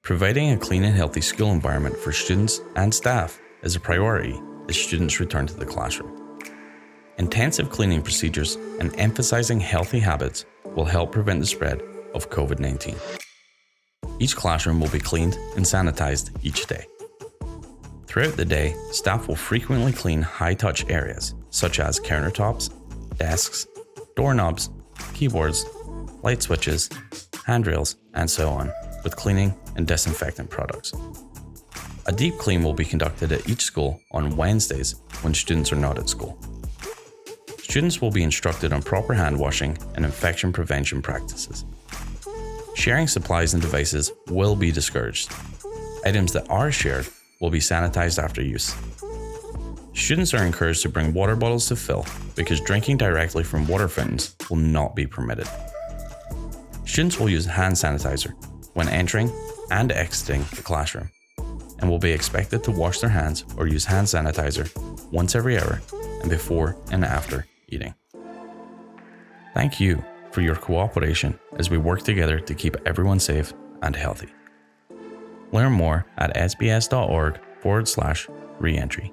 Providing a clean and healthy school environment for students and staff is a priority as students return to the classroom. Intensive cleaning procedures and emphasizing healthy habits will help prevent the spread of COVID-19. Each classroom will be cleaned and sanitized each day. Throughout the day, staff will frequently clean high-touch areas such as countertops, desks, doorknobs, keyboards, light switches, handrails, and so on, with cleaning and disinfectant products. A deep clean will be conducted at each school on Wednesdays when students are not at school. Students will be instructed on proper hand washing and infection prevention practices. Sharing supplies and devices will be discouraged. Items that are shared will be sanitized after use. Students are encouraged to bring water bottles to fill because drinking directly from water fountains will not be permitted. Students will use hand sanitizer when entering and exiting the classroom and will be expected to wash their hands or use hand sanitizer once every hour and before and after eating. Thank you for your cooperation as we work together to keep everyone safe and healthy. Learn more at sbs.org/reentry.